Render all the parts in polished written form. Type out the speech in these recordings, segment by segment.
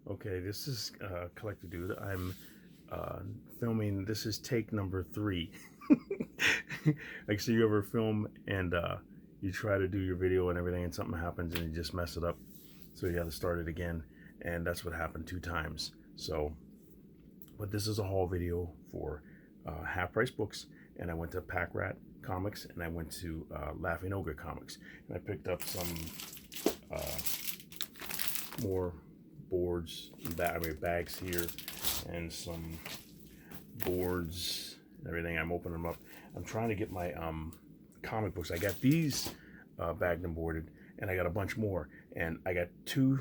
Okay, this is Collector Dude. I'm filming. This is take number 3. Like, so you ever film and you try to do your video and everything, and something happens and you just mess it up, so you got to start it again, and that's what happened 2 times. So, but this is a haul video for Half Price Books, and I went to Pack Rat Comics and I went to Laughing Ogre Comics, and I picked up some more boards, bags here, and some boards and everything. I'm opening them up. I'm trying to get my comic books. I got these bagged and boarded, and I got a bunch more, and I got 2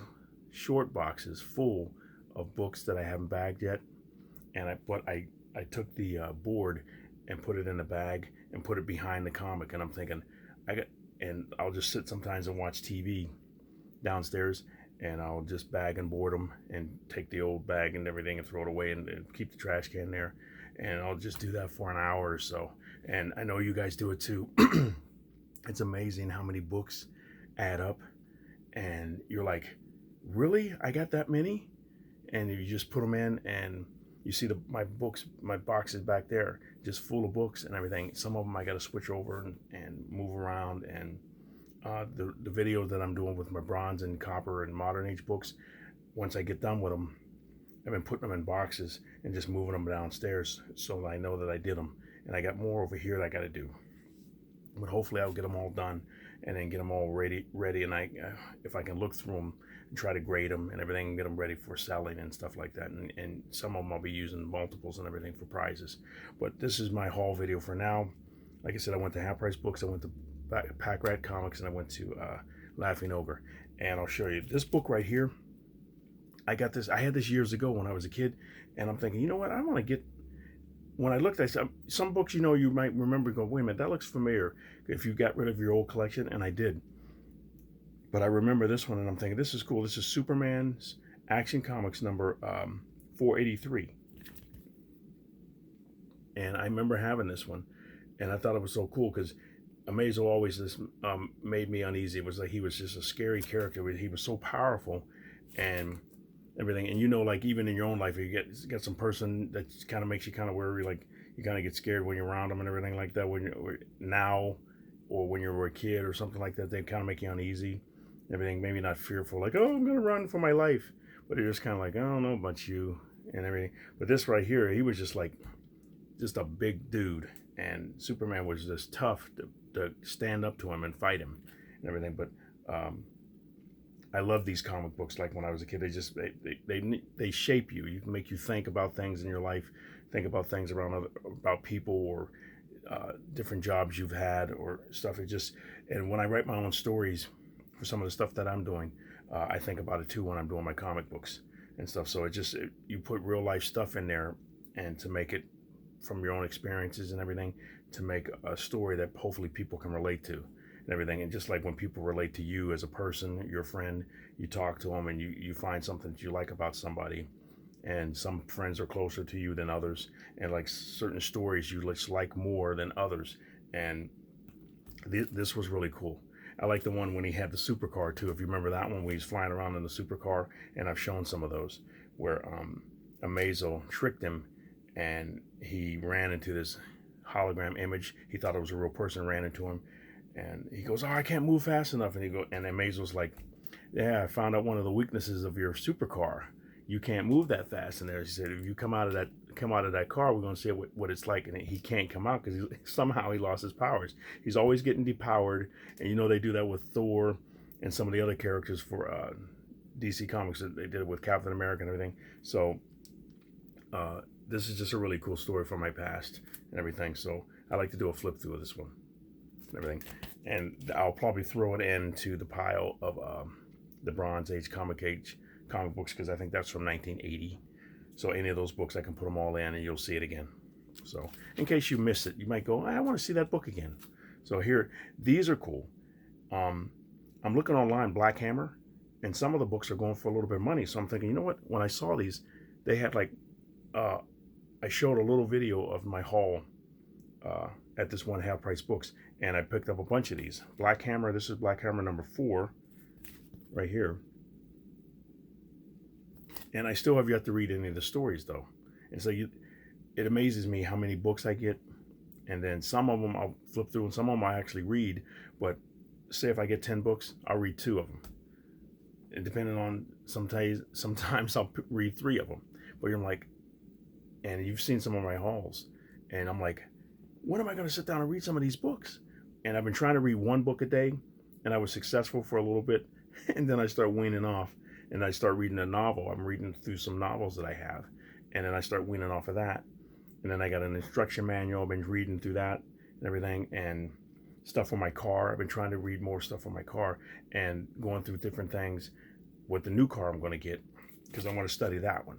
short boxes full of books that I haven't bagged yet. And I took the board and put it in the bag and put it behind the comic, and I'm thinking I'll just sit sometimes and watch TV downstairs, and I'll just bag and board them and take the old bag and everything and throw it away, and keep the trash can there, and I'll just do that for an hour or so. And I know you guys do it too. It's amazing how many books add up, and you're like, really, I got that many? And you just put them in, and you see my boxes back there just full of books and everything. Some of them I got to switch over and move around. And the video that I'm doing with my bronze and copper and modern age books, once I get done with them, I've been putting them in boxes and just moving them downstairs, so I know that I did them. And I got more over here that I got to do, but hopefully I'll get them all done and then get them all ready. And if I can look through them and try to grade them and everything, and get them ready for selling and stuff like that. And some of them I'll be using multiples and everything for prizes. But this is my haul video for now. Like I said, I went to Half Price Books, I went to Pack Rat Comics, and I went to Laughing Ogre. And I'll show you this book right here. I got this. I had this years ago when I was a kid, and I'm thinking, you know what? I want to get. When I looked, I said some books, you might remember, go, wait a minute, that looks familiar. If you got rid of your old collection, and I did. But I remember this one, and I'm thinking, this is cool. This is Superman's Action Comics number 483. And I remember having this one, and I thought it was so cool because Amazo always just made me uneasy. It was like he was just a scary character. He was so powerful and everything. And like even in your own life, you get some person that kind of makes you kind of worry, like you kind of get scared when you're around them and everything like that. When you're now, or when you were a kid or something like that, they kind of make you uneasy. Everything, maybe not fearful, like, oh, I'm gonna run for my life, but you're just kind of like, I don't know about you and everything. But this right here, he was just a big dude, and Superman was just tough to stand up to him and fight him and everything. But I love these comic books. Like when I was a kid, they shape you. You can make you think about things in your life, think about things about people, or different jobs you've had or stuff. And when I write my own stories for some of the stuff that I'm doing, I think about it too when I'm doing my comic books and stuff. So you put real life stuff in there, and to make it from your own experiences and everything, to make a story that hopefully people can relate to and everything. And just like when people relate to you as a person, your friend, you talk to them and you find something that you like about somebody. And some friends are closer to you than others, and like certain stories you just like more than others. And this was really cool. I like the one when he had the supercar too. If you remember that one, when he's flying around in the supercar, and I've shown some of those where Amazo tricked him, and he ran into this hologram image. He thought it was a real person, ran into him, and he goes, "Oh, I can't move fast enough." And Amazo's like, "Yeah, I found out one of the weaknesses of your supercar. You can't move that fast." And there, he said, "If you come out of that car, we're going to see what it's like." And he can't come out because somehow he lost his powers. He's always getting depowered, and they do that with Thor and some of the other characters for DC Comics. They did it with Captain America and everything. So this is just a really cool story from my past and everything. So I like to do a flip through of this one and everything, and I'll probably throw it into the pile of the Bronze Age comic books, because I think that's from 1980. So any of those books, I can put them all in and you'll see it again. So in case you miss it, you might go, I want to see that book again. So here, these are cool. I'm looking online, Black Hammer, and some of the books are going for a little bit of money. So I'm thinking, you know what? When I saw these, they had I showed a little video of my haul at this one Half Price Books, and I picked up a bunch of these. Black Hammer, this is Black Hammer number 4 right here. And I still have yet to read any of the stories though. And so it amazes me how many books I get, and then some of them I'll flip through, and some of them I actually read. But say if I get 10 books, I'll read 2 of them. And depending on sometimes I'll read 3 of them. But you're like, and you've seen some of my hauls, and I'm like, when am I going to sit down and read some of these books? And I've been trying to read 1 book a day, and I was successful for a little bit, and then I start weaning off, and I start reading a novel. I'm reading through some novels that I have, and then I start weaning off of that. And then I got an instruction manual. I've been reading through that and everything, and stuff for my car. I've been trying to read more stuff for my car and going through different things with the new car I'm going to get, because I want to study that one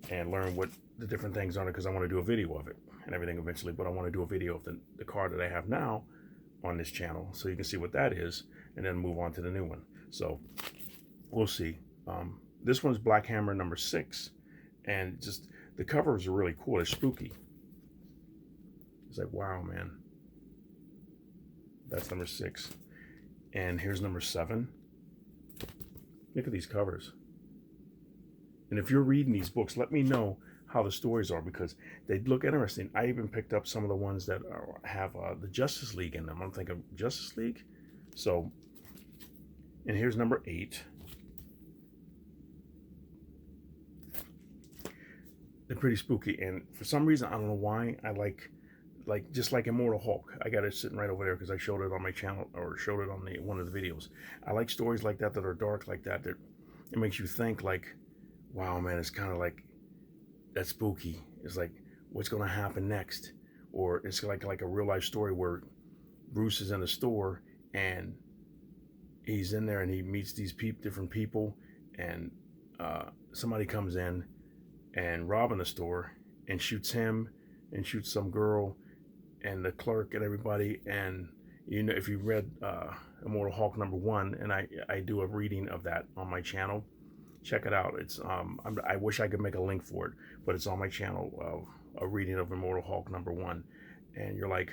and learn what the different things on it, because I want to do a video of it and everything eventually. But I want to do a video of the car that I have now on this channel, so you can see what that is, and then move on to the new one. So we'll see. This one's Black Hammer number 6, and just the covers are really cool. It's spooky. It's like, wow, man. That's number 6, and here's number 7. Look at these covers. And if you're reading these books, let me know how the stories are, because they look interesting. I even picked up some of the ones that have the Justice League in them. I'm thinking Justice League. So, and here's number 8. They're pretty spooky, and for some reason, I don't know why, I like just like Immortal Hulk. I got it sitting right over there because I showed it on my channel, or showed it on one of the videos. I like stories like that are dark like that. That it makes you think like, wow, man, it's kind of like, that's spooky. It's like, what's going to happen next? Or it's like a real life story where Bruce is in a store and he's in there and he meets these different people, and somebody comes in and robbing the store and shoots him and shoots some girl and the clerk and everybody. And you know, if you read Immortal Hulk number 1, and I do a reading of that on my channel, check it out. It's I wish I could make a link for it, but it's on my channel, a reading of Immortal Hulk number 1. And you're like,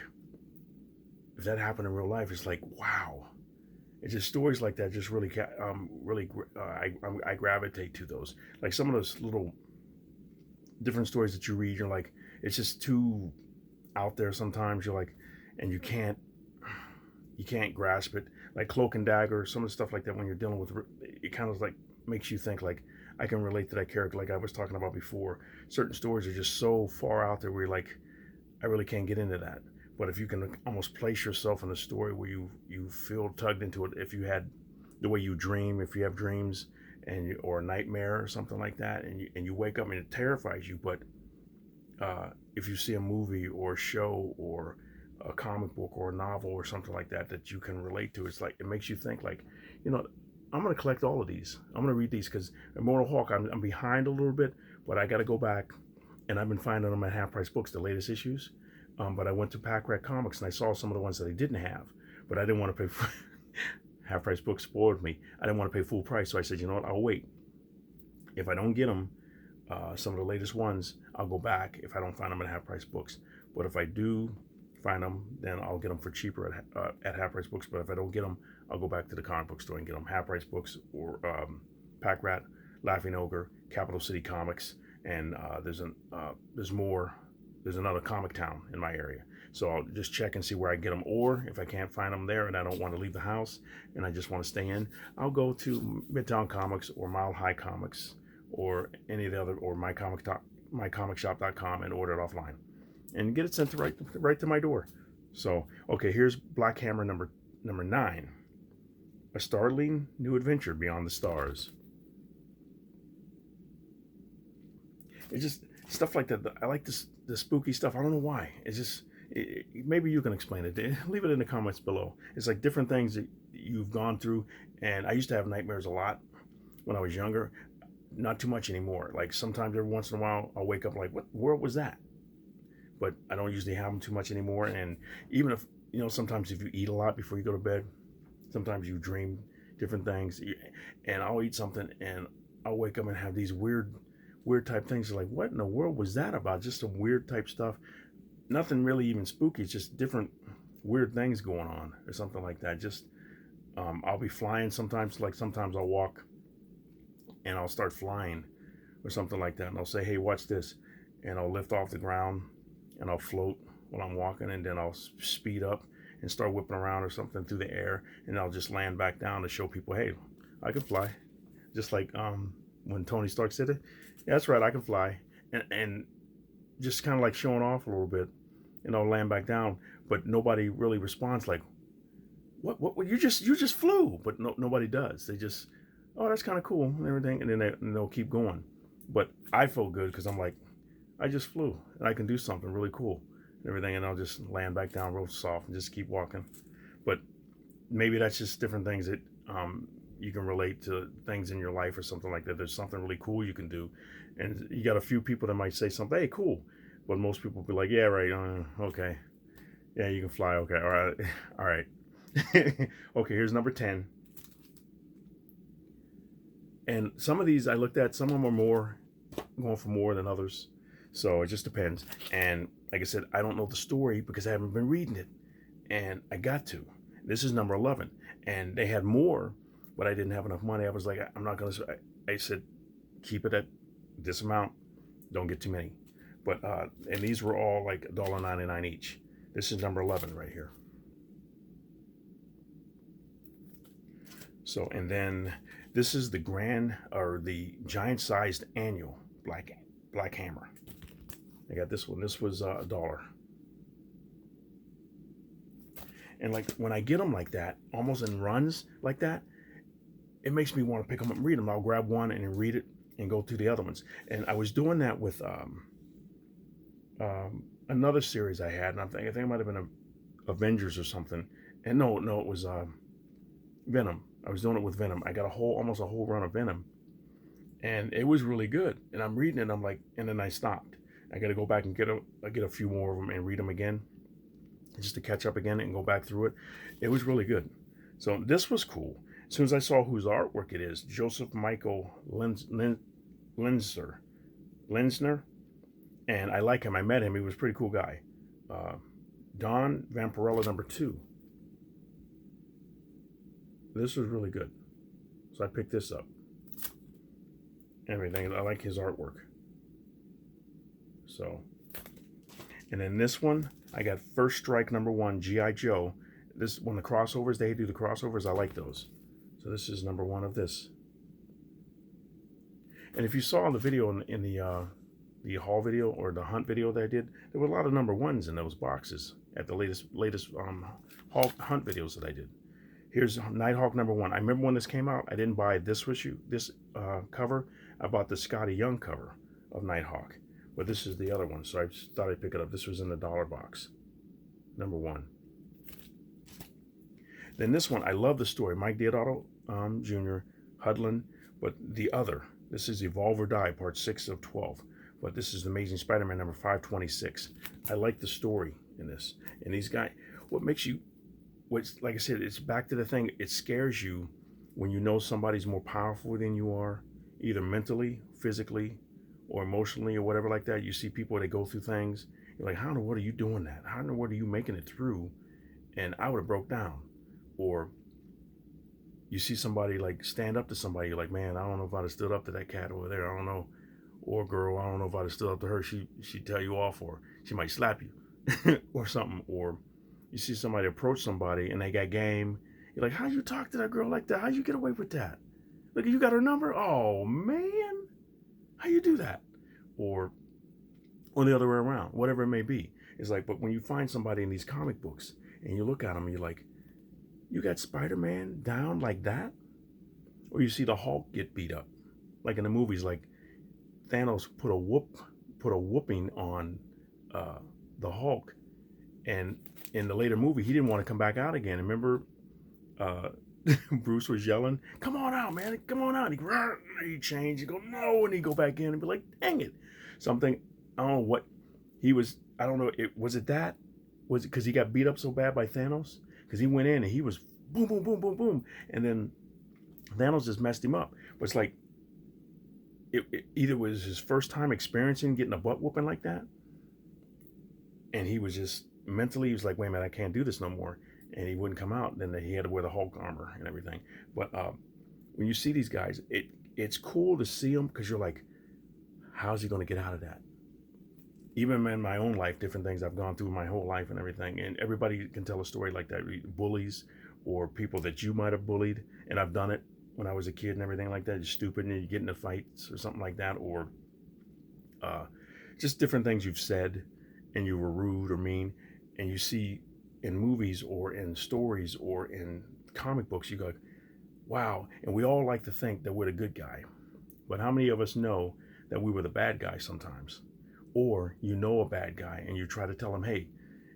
if that happened in real life, it's like, wow. It's just stories like that just really I gravitate to those. Like some of those little different stories that you read, you're like, it's just too out there sometimes. You're like, and you can't grasp it. Like Cloak and Dagger, some of the stuff like that, when you're dealing with it, kind of like makes you think like, I can relate to that character, like I was talking about before. Certain stories are just so far out there where you're like, I really can't get into that. But if you can almost place yourself in a story where you feel tugged into it, if you had the way you dream, if you have dreams or a nightmare or something like that, and you wake up and it terrifies you, but if you see a movie or a show or a comic book or a novel or something like that that you can relate to, it's like, it makes you think like, you know, I'm going to collect all of these. I'm going to read these, because Immortal Hulk, I'm behind a little bit, but I got to go back, and I've been finding them at Half Price Books, the latest issues. But I went to Pack Rat Comics and I saw some of the ones that I didn't have, but I didn't want to pay for Half Price Books spoiled me. I didn't want to pay full price, so I said, you know what, I'll wait. If I don't get them, some of the latest ones, I'll go back if I don't find them at Half Price Books. But if I do find them, then I'll get them for cheaper at Half Price Books. But if I don't get them, I'll go back to the comic book store and get them. Half Price Books or Pack Rat, Laughing Ogre, Capital City Comics, and there's more. There's another Comic Town in my area. So I'll just check and see where I get them. Or if I can't find them there and I don't want to leave the house and I just want to stay in, I'll go to Midtown Comics or Mile High Comics or any of the other, or mycomicshop.com, and order it offline and get it sent to right to my door. So, okay, here's Black Hammer number 9. A startling new adventure beyond the stars. It's just stuff like that. I like the spooky stuff. I don't know why. It's just, maybe you can explain it. Leave it in the comments below. It's like different things that you've gone through. And I used to have nightmares a lot when I was younger. Not too much anymore. Like sometimes every once in a while, I'll wake up like, what world was that? But I don't usually have them too much anymore. And even if, you know, sometimes if you eat a lot before you go to bed, sometimes you dream different things. And I'll eat something and I'll wake up and have these weird type things. Like, what in the world was that about? Just some weird type stuff. Nothing really even spooky. It's just different weird things going on or something like that. Just I'll be flying sometimes. Like sometimes I'll walk and I'll start flying, or something like that, and I'll say, hey, watch this, and I'll lift off the ground and I'll float while I'm walking, and then I'll speed up and start whipping around or something through the air, and I'll just land back down to show people, hey, I can fly. Just like when Tony Stark said it, yeah, that's right, I can fly, and just kind of like showing off a little bit, and I'll land back down, but nobody really responds like, what you just flew, but nobody does. They just, oh, that's kind of cool and everything, and then they'll keep going. But I feel good because I'm like, I just flew and I can do something really cool and everything, and I'll just land back down real soft and just keep walking. But maybe that's just different things that you can relate to things in your life or something like that. There's something really cool you can do, and you got a few people that might say something, hey, cool, but most people will be like, yeah, right, okay, yeah, you can fly, okay, all right, all right. Okay, here's number 10. And some of these I looked at, some of them are more going for more than others, so it just depends. And like I said, I don't know the story because I haven't been reading it, and I got to. This is number 11, and they had more, but I didn't have enough money. I was like, I'm not gonna. I said, keep it at this amount. Don't get too many. But and these were all like $1.99 each. This is number 11 right here. So, and then this is the the giant-sized annual black hammer. I got this one. This was $1. And like when I get them like that, almost in runs like that, it makes me want to pick them up and read them. I'll grab one and then read it and go through the other ones. And I was doing that with another series I had, and I think it might have been Avengers or something. And no, it was Venom. I was doing it with Venom. I got almost a whole run of Venom, and it was really good. And I'm reading it, I'm like, and then I stopped. I got to go back and get a few more of them and read them again, just to catch up again and go back through it. It was really good. So this was cool. As soon as I saw whose artwork it is, Joseph Michael Linsner, and I like him. I met him. He was a pretty cool guy. Don Vampirella #2. This was really good, so I picked this up. Everything. I like his artwork. So, and then this one, I got First Strike #1, G.I. Joe. This, when the crossovers, they do the crossovers, I like those. So this is #1 of this. And if you saw in the video in the haul video or the hunt video that I did, there were a lot of #1s in those boxes at the latest hunt videos that I did. Here's Nighthawk #1. I remember when this came out, I didn't buy this cover. I bought the Scotty Young cover of Nighthawk. But this is the other one, so I just thought I'd pick it up. This was in the dollar box. #1. Then this one, I love the story. Mike Deodato Jr., Hudlin, but the other. This is Evolve or Die, part 6 of 12. But this is the Amazing Spider-Man number 526. I like the story in this. And these guys, like I said, it's back to the thing. It scares you when you know somebody's more powerful than you are, either mentally, physically, or emotionally, or whatever like that. You see people, they go through things. You're like, how in the world are you doing that? How in the world are you making it through? And I would have broke down. Or you see somebody like stand up to somebody. You're like, man, I don't know if I'd have stood up to that cat over there. I don't know. Or girl, I don't know if I'd have stood up to her. She'd tell you off, or she might slap you or something. Or you see somebody approach somebody and they got game. You're like, how you talk to that girl like that? How you get away with that? Look, you got her number? Oh, man. How you do that? Or the other way around, whatever it may be. It's like, but when you find somebody in these comic books and you look at them and you're like, you got Spider-Man down like that? Or you see the Hulk get beat up. Like in the movies, like Thanos put a whooping on the Hulk. And in the later movie, he didn't want to come back out again. Remember, Bruce was yelling, "Come on out, man! Come on out!" He changed. He go, "No!" And he go back in and be like, "Dang it!" Something. I don't know what he was. I don't know. Was it because he got beat up so bad by Thanos? Because he went in and he was boom, boom, boom, boom, boom, and then Thanos just messed him up. But it's like it either was his first time experiencing getting a butt whooping like that, and he was just mentally, he was like, wait a minute, I can't do this no more. And he wouldn't come out. Then he had to wear the Hulk armor and everything. But when you see these guys, it's cool to see them because you're like, how's he going to get out of that? Even in my own life, different things I've gone through my whole life and everything. And everybody can tell a story like that. Bullies or people that you might have bullied. And I've done it when I was a kid and everything like that. You're stupid and you get into fights or something like that. Or just different things you've said and you were rude or mean. And you see in movies or in stories or in comic books, you go, wow. And we all like to think that we're the good guy. But how many of us know that we were the bad guy sometimes? Or you know a bad guy and you try to tell them, hey,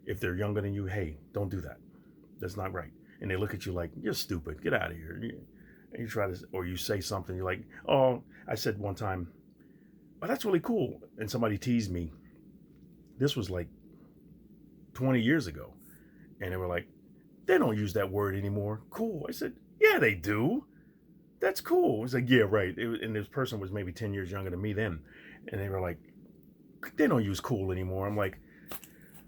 if they're younger than you, hey, don't do that. That's not right. And they look at you like, you're stupid. Get out of here. And you try to, or you say something, you're like, oh, I said one time, oh, that's really cool. And somebody teased me. This was like 20 years ago. And they were like, they don't use that word anymore. Cool. I said, yeah, they do. That's cool. It's like, yeah, right. And this person was maybe 10 years younger than me then. And they were like, they don't use cool anymore. I'm like,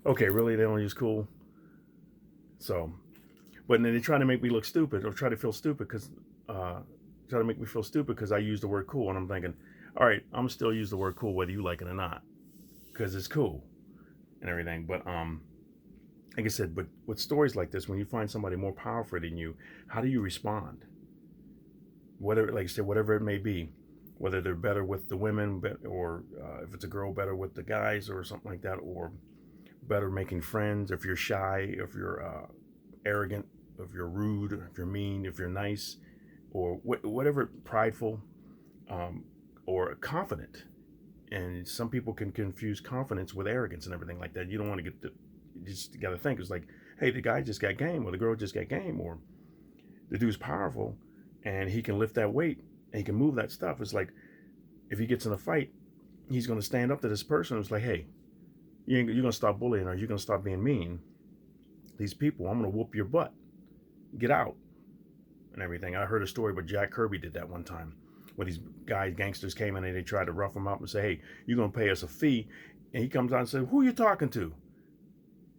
okay, really? They don't use cool? So, but then they try to make me look stupid or try to feel stupid because, try to make me feel stupid because I use the word cool. And I'm thinking, all right, I'm still use the word cool whether you like it or not because it's cool and everything. But, like I said, but with stories like this, when you find somebody more powerful than you, how do you respond? Whether, like I said, whatever it may be, whether they're better with the women or if it's a girl, better with the guys or something like that, or better making friends, if you're shy, if you're arrogant, if you're rude, if you're mean, if you're nice, or whatever, prideful or confident. And some people can confuse confidence with arrogance and everything like that. You don't want to you just got to think, it's like, hey, the guy just got game or the girl just got game or the dude's powerful and he can lift that weight and he can move that stuff. It's like, if he gets in a fight, he's going to stand up to this person. It's like, hey, you're going to stop bullying or you're going to stop being mean. These people, I'm going to whoop your butt. Get out and everything. I heard a story, but Jack Kirby did that one time when these gangsters came in and they tried to rough him up and say, hey, you're going to pay us a fee. And he comes out and says, who are you talking to?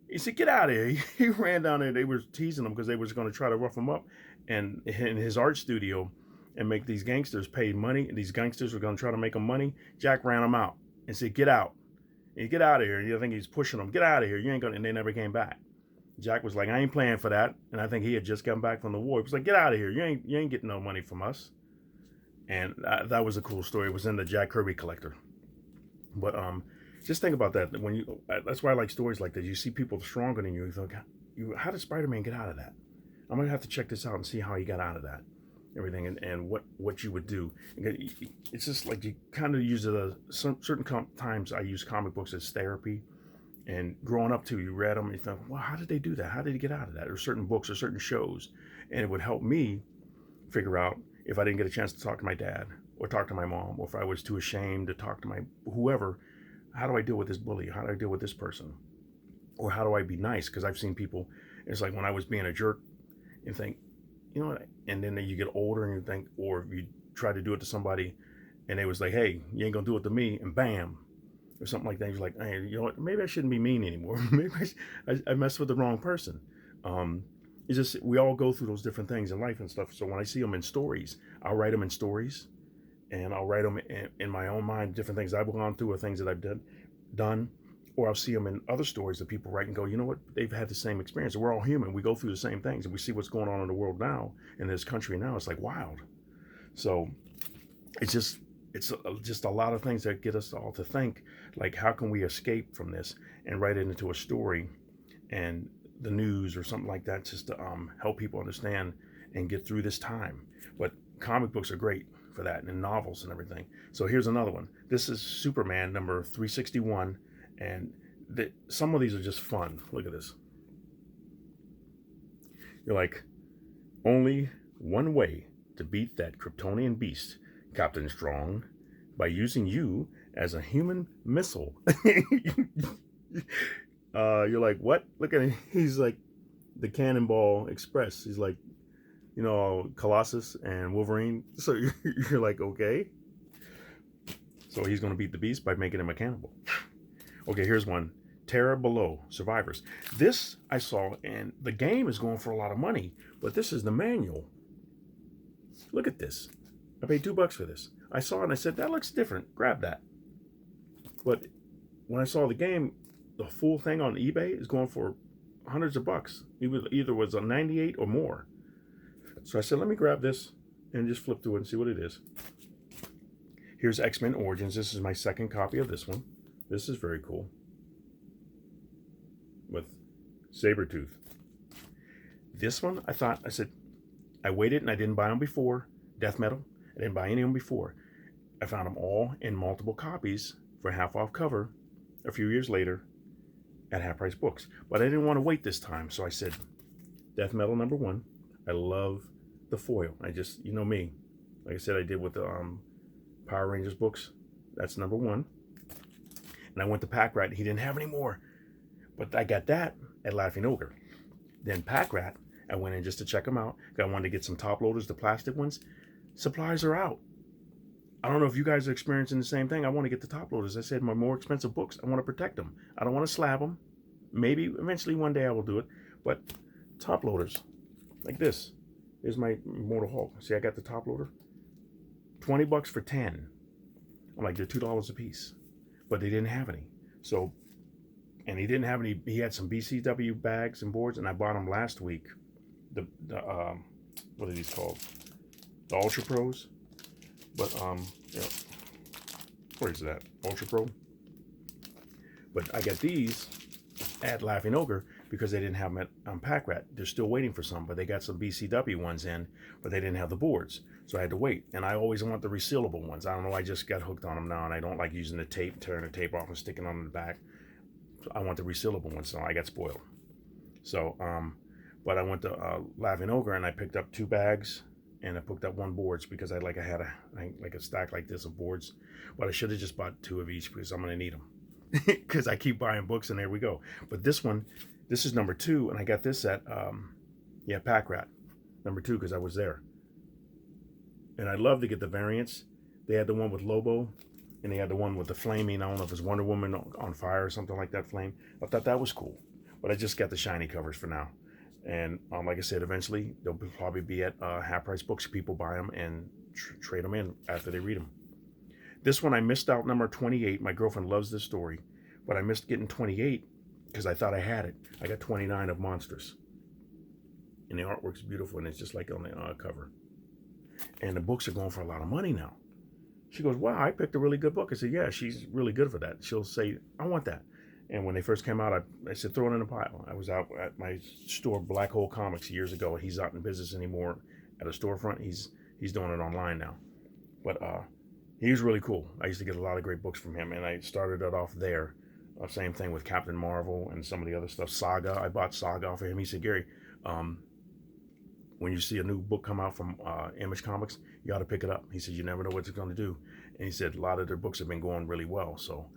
He said, get out of here. He ran down there. They were teasing him because they was going to try to rough him up and in his art studio and make these gangsters pay money. And these gangsters were going to try to make him money. Jack ran them out and said, get out. And you get out of here. You think he's pushing them. Get out of here. You ain't going to. And they never came back. Jack was like, I ain't playing for that. And I think he had just come back from the war. He was like, get out of here. You ain't getting no money from us. And that was a cool story. It was in the Jack Kirby collector. But just think about that. When that's why I like stories like this. You see people stronger than you. You think, how did Spider-Man get out of that? I'm going to have to check this out and see how he got out of that. Everything and what you would do. It's just like you kind of use it certain times I use comic books as therapy. And growing up too, you read them and you think, well, how did they do that? How did he get out of that? Or certain books or certain shows. And it would help me figure out if I didn't get a chance to talk to my dad or talk to my mom, or if I was too ashamed to talk to my whoever, how do I deal with this bully? How do I deal with this person? Or how do I be nice? Because I've seen people, it's like when I was being a jerk and think, you know what? And then you get older and you think, or you try to do it to somebody and they was like, hey, you ain't gonna do it to me, and bam. Or something like that. You're like, hey, you know what? Maybe I shouldn't be mean anymore. Maybe I messed with the wrong person. It's just, we all go through those different things in life and stuff. So when I see them in stories, I'll write them in stories, and I'll write them in my own mind, different things I've gone through or things that I've done, or I'll see them in other stories that people write and go, you know what? They've had the same experience. We're all human. We go through the same things, and we see what's going on in the world now, in this country now. It's like wild. So it's just a lot of things that get us all to think, like, how can we escape from this and write it into a story and the news or something like that, just to help people understand and get through this time. But comic books are great for that, and novels and everything. So here's another one. This is Superman number 361, and some of these are just fun. Look at this. You're like, only one way to beat that Kryptonian beast, Captain Strong, by using you as a human missile. You're like, what? Look at him. He's like the Cannonball Express. He's like, you know, Colossus and Wolverine. So you're like, okay. So he's going to beat the beast by making him a cannibal. Okay, here's one. Terra Below, Survivors. This I saw, and the game is going for a lot of money, but this is the manual. Look at this. I paid $2 for this. I saw it and I said, that looks different. Grab that. But when I saw the game, the full thing on eBay is going for hundreds of bucks. It was either was a 98 or more. So I said, let me grab this and just flip through it and see what it is. Here's X-Men Origins. This is my second copy of this one. This is very cool. With Sabertooth. This one, I said, I waited and I didn't buy them before. Death Metal. I didn't buy any of them before. I found them all in multiple copies for half off cover a few years later at Half Price Books. But I didn't want to wait this time, so I said, Death Metal #1. I love the foil. I just, you know me. Like I said, I did with the Power Rangers books. That's #1. And I went to Pack Rat. He didn't have any more. But I got that at Laughing Ogre. Then Pack Rat, I went in just to check them out. I wanted to get some top loaders, the plastic ones. Supplies are out. I don't know if you guys are experiencing the same thing. I want to get the top loaders. I said my more expensive books, I want to protect them. I don't want to slab them. Maybe eventually one day I will do it. But top loaders, like this. Here's my Immortal Hulk. See, I got the top loader. $20 for 10. I'm like, they're $2 a piece. But they didn't have any. So, and he didn't have any. He had some BCW bags and boards, and I bought them last week. The what are these called? The Ultra Pros. But you know, where is that? Ultra Pro. But I got these at Laughing Ogre because they didn't have them at Pack Rat. They're still waiting for some, but they got some BCW ones in, but they didn't have the boards, so I had to wait. And I always want the resealable ones. I don't know. I just got hooked on them now, and I don't like using the tape, tearing the tape off and sticking on the back. So I want the resealable ones, so I got spoiled. So, but I went to Laughing Ogre and I picked up 2 bags. And I picked up 1 boards because I had a stack like this of boards. But I should have just bought 2 of each because I'm going to need them. Because I keep buying books and there we go. But this one, this is #2 and I got this at, Pack Rat. #2 because I was there. And I'd love to get the variants. They had the one with Lobo and they had the one with the flaming, I don't know if it's Wonder Woman on fire or something like that, flame. I thought that was cool. But I just got the shiny covers for now. And like I said, eventually they'll probably be at Half Price Books. People buy them and trade them in after they read them. This one I missed out, number 28. My girlfriend loves this story, but I missed getting 28 because I thought I had it. I got 29 of Monsters. And the artwork's beautiful, and it's just like on the cover. And the books are going for a lot of money now. She goes, wow, I picked a really good book. I said, yeah, she's really good for that. She'll say, I want that. And when they first came out, I said, throw it in a pile. I was out at my store, Black Hole Comics, years ago. He's not in business anymore at a storefront. He's doing it online now. But he was really cool. I used to get a lot of great books from him, and I started it off there. Same thing with Captain Marvel and some of the other stuff. Saga, I bought Saga off of him. He said, Gary, when you see a new book come out from Image Comics, you got to pick it up. He said, you never know what it's going to do. And he said, a lot of their books have been going really well, so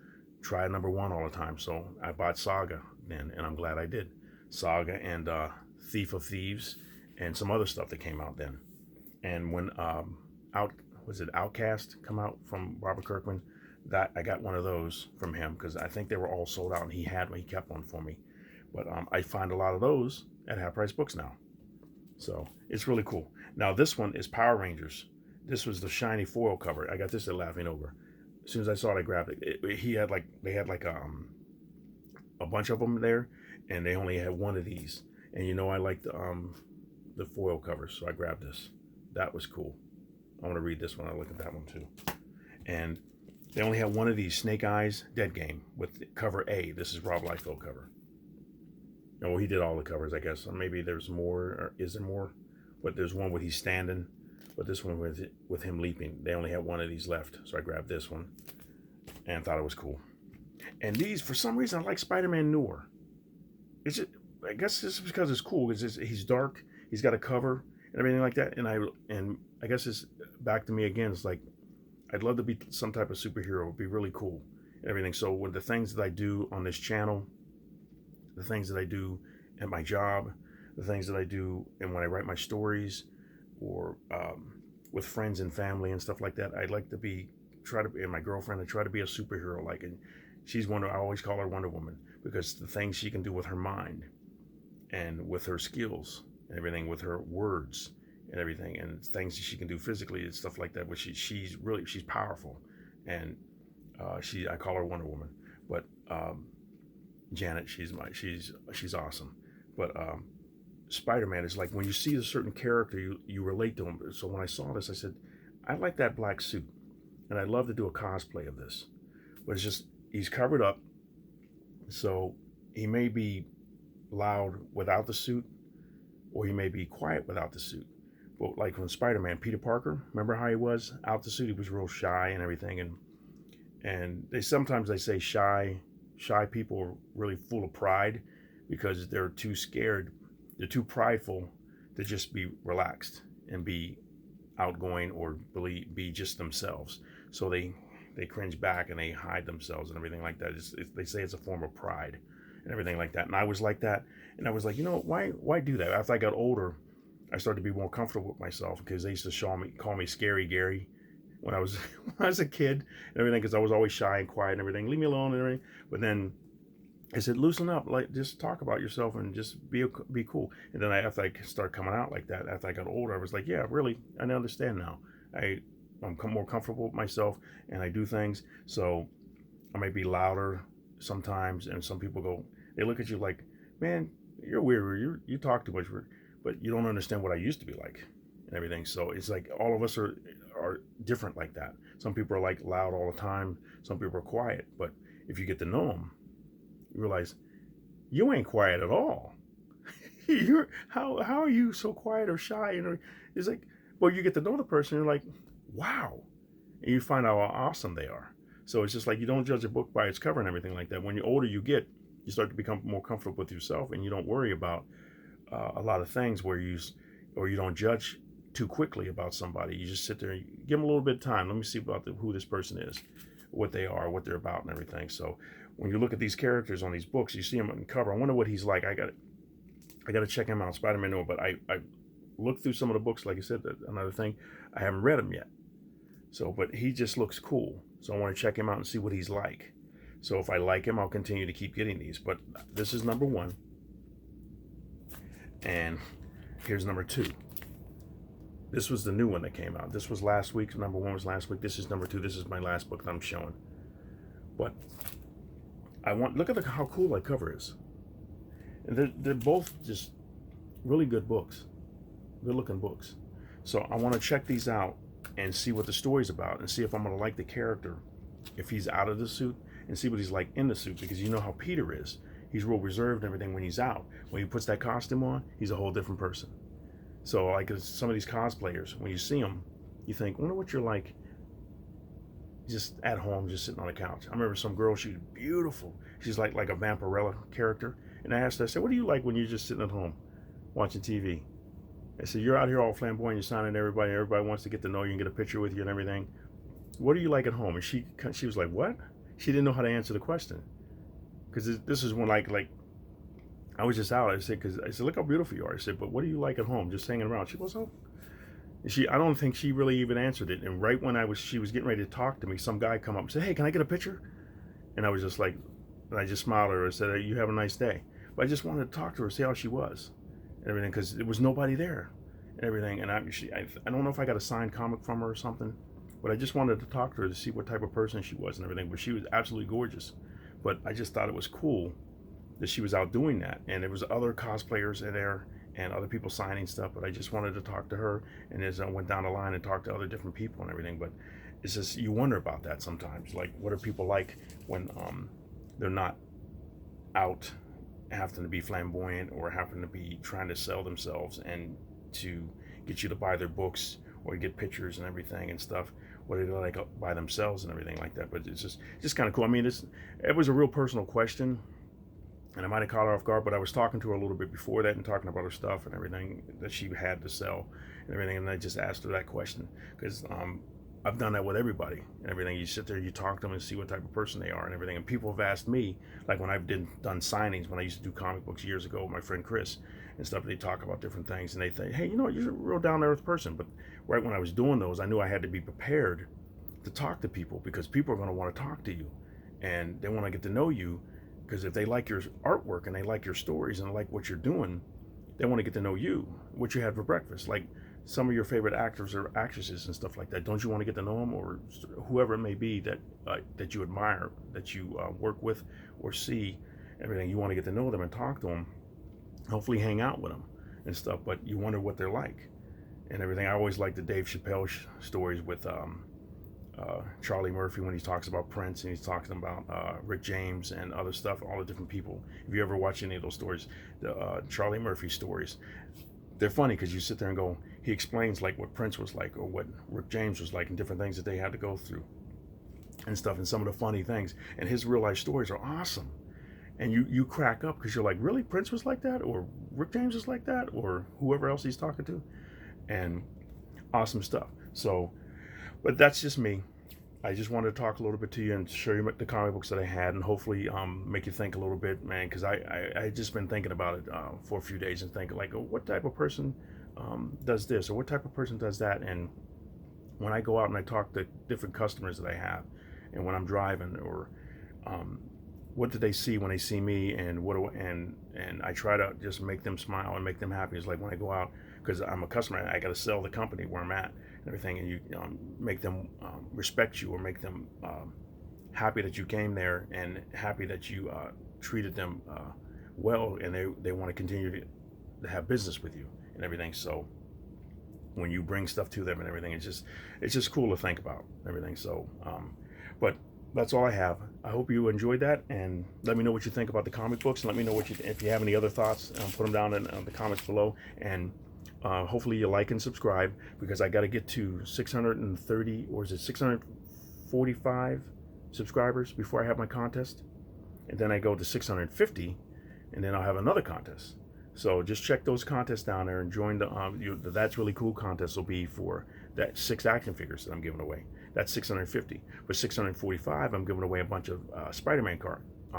try #1 all the time. So I bought Saga then, and I'm glad I did. Saga and Thief of Thieves and some other stuff that came out then. And when Outcast come out from Robert Kirkman, that I got one of those from him because I think they were all sold out, and he kept one for me. But I find a lot of those at Half Price Books now. So it's really cool. Now this one is Power Rangers. This was the shiny foil cover. I got this at Laughing Ogre. As soon as I saw it, I grabbed it. They had a bunch of them there, and they only had one of these. And you know I like the foil covers, so I grabbed this. That was cool. I want to read this one. I look at that one too. And they only had one of these, Snake Eyes Dead Game with cover A. This is Rob Liefeld cover. Well, he did all the covers, I guess. So maybe there's more, or is there more? But there's one where he's standing. But this one with him leaping, they only had one of these left, so I grabbed this one and thought it was cool. And these, for some reason, I like Spiderman Noir. It's just, I guess this is because it's cool. He's dark, he's got a cover and everything like that. And I guess it's back to me again. It's like I'd love to be some type of superhero. It would be really cool and everything. So with the things that I do on this channel, the things that I do at my job, the things that I do, and when I write my stories, or with friends and family and stuff like that, I'd like to and my girlfriend, I try to be a superhero like, and she's I always call her Wonder Woman, because the things she can do with her mind and with her skills and everything, with her words and everything, and things that she can do physically and stuff like that, which she's powerful. And I call her Wonder Woman, but Janet, she's awesome. But Spider-Man is like when you see a certain character, you relate to him. So when I saw this, I said, I like that black suit, and I'd love to do a cosplay of this. But it's just he's covered up, so he may be loud without the suit, or he may be quiet without the suit. But like when Spider-Man, Peter Parker, remember how he was out the suit? He was real shy and everything, and they say shy people are really full of pride because they're too scared, they're too prideful to just be relaxed and be outgoing or be just themselves. So they cringe back and they hide themselves and everything like that. They say it's a form of pride and everything like that. And I was like that, and I was like, why do that? After I got older, I started to be more comfortable with myself because they used to call me Scary Gary when I was when I was a kid and everything, because I was always shy and quiet and everything. Leave me alone and everything. But then I said, loosen up, like just talk about yourself and just be cool. And then after I started coming out like that, after I got older, I was like, yeah, really, I understand now. I'm more comfortable with myself and I do things. So I might be louder sometimes, and some people they look at you like, man, you're weird. You talk too much, but you don't understand what I used to be like and everything. So it's like all of us are different like that. Some people are like loud all the time. Some people are quiet. But if you get to know them, you realize you ain't quiet at all. How are you so quiet or shy? And it's like, well, you get to know the person, you're like, wow, and you find out how awesome they are. So it's just like you don't judge a book by its cover and everything like that. When you're older, you start to become more comfortable with yourself, and you don't worry about a lot of things or you don't judge too quickly about somebody. You just sit there and give them a little bit of time. Let me see about who this person is, what they are, what they're about, and everything. So when you look at these characters on these books, you see him on the cover. I wonder what he's like. I got to check him out. Spider-Man, no, but I looked through some of the books. Like I said, another thing, I haven't read them yet. So, but he just looks cool. So I want to check him out and see what he's like. So if I like him, I'll continue to keep getting these. But this is number 1. And here's number 2. This was the new one that came out. This was last week. Number 1 was last week. This is number 2. This is my last book that I'm showing. But look at how cool that cover is. And they're both just really good books. Good looking books. So I want to check these out and see what the story's about and see if I'm going to like the character if he's out of the suit, and see what he's like in the suit, because you know how Peter is. He's real reserved and everything when he's out. When he puts that costume on, he's a whole different person. So like some of these cosplayers, when you see them, you think, I wonder what you're like just at home, just sitting on the couch. I remember some girl, she was beautiful. She's like a Vampirella character. And I asked her, I said, what do you like when you're just sitting at home watching TV? I said, you're out here all flamboyant, you're signing to everybody, everybody wants to get to know you and get a picture with you and everything. What do you like at home? And she was like, what? She didn't know how to answer the question. Because this is when like I was just out. I said, look how beautiful you are. I said, but what do you like at home? Just hanging around. She goes, oh. I don't think she really even answered it. And right when she was getting ready to talk to me, some guy come up and said, hey, can I get a picture? And I was just like, and I just smiled at her and said, hey, you have a nice day. But I just wanted to talk to her, see how she was and everything, because there was nobody there and everything. And I don't know if I got a signed comic from her or something, but I just wanted to talk to her to see what type of person she was and everything. But she was absolutely gorgeous. But I just thought it was cool that she was out doing that. And there was other cosplayers in there and other people signing stuff, but I just wanted to talk to her. And as I went down the line and talked to other different people and everything, but it's just, you wonder about that sometimes. Like, what are people like when they're not out having to be flamboyant or having to be trying to sell themselves and to get you to buy their books or get pictures and everything and stuff. What are they like by themselves and everything like that? But it's just kind of cool. I mean, it was a real personal question, and I might have caught her off guard, but I was talking to her a little bit before that and talking about her stuff and everything that she had to sell and everything, and I just asked her that question because I've done that with everybody and everything. You sit there, you talk to them and see what type of person they are and everything. And people have asked me, like when I've done signings, when I used to do comic books years ago with my friend Chris and stuff, they talk about different things and they think, hey, you're a real down-to-earth person. But right when I was doing those, I knew I had to be prepared to talk to people, because people are going to want to talk to you and they want to get to know you, because if they like your artwork and they like your stories and they like what you're doing, they want to get to know you, what you had for breakfast. Like some of your favorite actors or actresses and stuff like that. Don't you want to get to know them, or whoever it may be that that you admire, that you work with or see, everything? You want to get to know them and talk to them, hopefully hang out with them and stuff. But you wonder what they're like and everything. I always like the Dave Chappelle stories with Charlie Murphy, when he talks about Prince and he's talking about Rick James and other stuff, all the different people. If you ever watch any of those stories, the Charlie Murphy stories, they're funny because you sit there and go, he explains like what Prince was like or what Rick James was like and different things that they had to go through and stuff, and some of the funny things. And his real life stories are awesome. And you crack up because you're like, really? Prince was like that? Or Rick James was like that? Or whoever else he's talking to? And awesome stuff. So, but that's just me. I just wanted to talk a little bit to you and show you the comic books that I had, and hopefully make you think a little bit, man, because I just been thinking about it for a few days and thinking like, oh, what type of person does this, or what type of person does that? And when I go out and I talk to different customers that I have, and when I'm driving, or what do they see when they see me, and and I try to just make them smile and make them happy. It's like when I go out, because I'm a customer, I got to sell the company where I'm at and everything, and you make them respect you, or make them happy that you came there, and happy that you treated them well, and they want to continue to have business with you and everything. So when you bring stuff to them and everything, it's just cool to think about everything. So but that's all I have. I hope you enjoyed that, and let me know what you think about the comic books, and let me know if you have any other thoughts. Put them down in the comments below, and hopefully you like and subscribe, because I got to get to 630, or is it 645 subscribers before I have my contest, and then I go to 650, and then I'll have another contest. So just check those contests down there and join the That's Really Cool contest. Will be for that 6 action figures that I'm giving away. That's 650. For 645, I'm giving away a bunch of Spiderman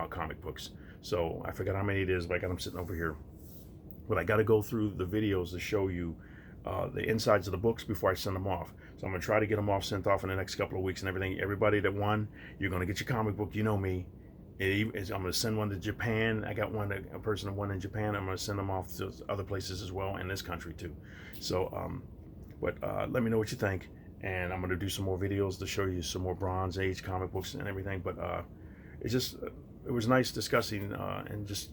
comic books. So I forgot how many it is, but I got them sitting over here. But I got to go through the videos to show you the insides of the books before I send them off. So I'm going to try to get them sent off in the next couple of weeks and everything. Everybody that won, you're going to get your comic book. You know me. I'm going to send one to Japan. I got a person that won in Japan. I'm going to send them off to other places as well, in this country too. So, let me know what you think. And I'm going to do some more videos to show you some more Bronze Age comic books and everything. But it was nice discussing and just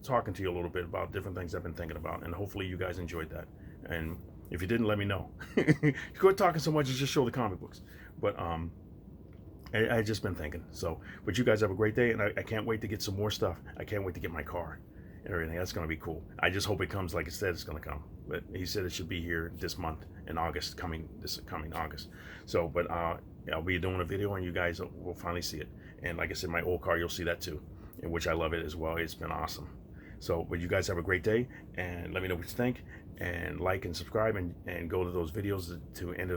talking to you a little bit about different things I've been thinking about. And hopefully you guys enjoyed that. And if you didn't, let me know. Quit talking so much and just show the comic books. But I just been thinking. So, but you guys have a great day, and I can't wait to get some more stuff. I can't wait to get my car and everything. That's going to be cool. I just hope it comes like it said it's going to come. But he said it should be here this month, in August, this coming August. So, but I'll be doing a video, and you guys will finally see it. And like I said, my old car, you'll see that too, in which I love it as well. It's been awesome. So, but you guys have a great day, and let me know what you think, and like and subscribe, and go to those videos to enter the